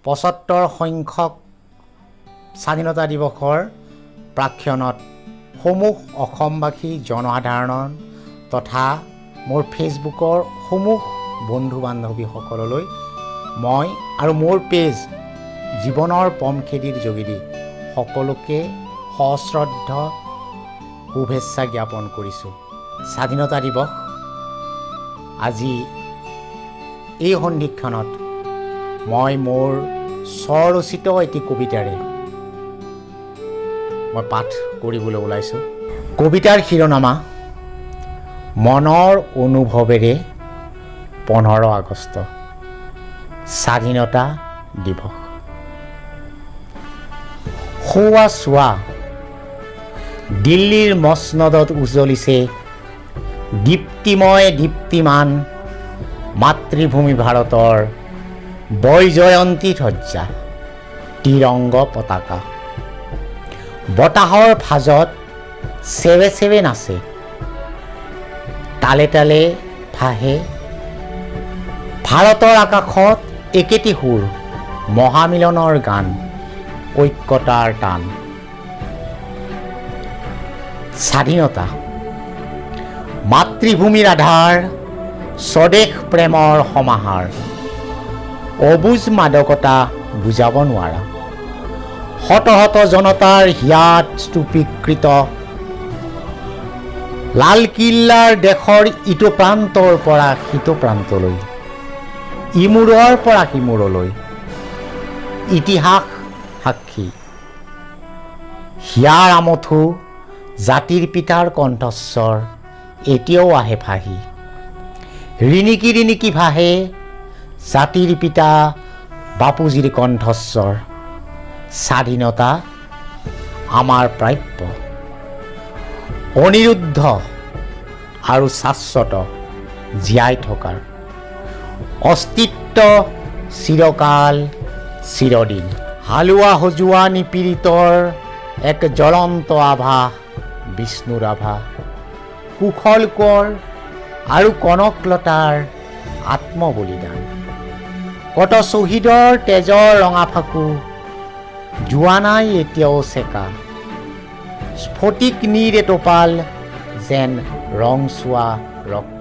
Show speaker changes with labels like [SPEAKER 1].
[SPEAKER 1] ৭৫ সংখ্যক স্বাধীনতা দিৱসৰ প্ৰাক্ষণত সমূহ অসমবাসী জনসাধাৰণ তথা মোৰ ফেচবুকৰ সমূহ বন্ধু বান্ধৱীসকললৈ মই আৰু মোৰ পেজ জীৱনৰ পমখেদিৰ যোগেদি সকলোকে সশ্ৰদ্ধ শুভেচ্ছা জ্ঞাপন কৰিছোঁ। স্বাধীনতা দিৱস আজি এই সন্ধিক্ষণত মই মোৰ স্বৰচিত এটি কবিতাৰে মই পাঠ কৰিবলৈ ওলাইছোঁ। কবিতাৰ শিৰোনামা মনৰ অনুভৱেৰে 15 আগষ্ট স্বাধীনতা দিৱস। শোৱা চোৱা দিল্লীৰ মছনদত উজলিছে দীপ্তিময় দীপ্তিমান মাতৃভূমি ভাৰতৰ বৈজয়ন্তী ধ্বজা তিৰংগ পতাকা। বতাহৰ ফাজত চেৱে চেৱে নাচে, তালে তালে ভাহে ভাৰতৰ আকাশত একেটি সুৰ, মহামিলনৰ গান, ঐক্যতাৰ টান। স্বাধীনতা মাতৃভূমিৰ আধাৰ, স্বদেশ প্ৰেমৰ সমাহাৰ, অবুজ মাদকতা বুজাব নোৱাৰা, শত শত জনতাৰ হিয়াত স্তূপীকৃত লালকিল্লাৰ দেশৰ ইটো প্ৰান্তৰ পৰা সিটো প্ৰান্তলৈ, ইমূৰৰ পৰা সিমূৰলৈ ইতিহাস সাক্ষী। হিয়াৰ আমঠু জাতিৰ পিতাৰ কণ্ঠস্বৰ এতিয়াও আহে ভাহি, ৰিণিকি ৰিণিকি ভাহে জাতিৰ পিতা বাপুজীৰ কণ্ঠস্বৰ। স্বাধীনতা আমাৰ প্ৰাপ্য, অনিৰুদ্ধ আৰু শাশ্বত জীয়াই থকাৰ অস্তিত্ব চিৰকাল চিৰদিন। হালোৱা সজোৱা নিপীড়িতৰ এক জ্বলন্ত আভা, বিষ্ণুৰ আভা, কুশল কোঁৱৰ আৰু কনকলতাৰ আত্মবলিদান। কত শ্বহীদৰ তেজৰ ৰঙা ফাকু যোৱা নাই এতিয়াও চেকা, স্ফটিক নীৰ এটোপাল যেন ৰংচোৱা ৰক্ত।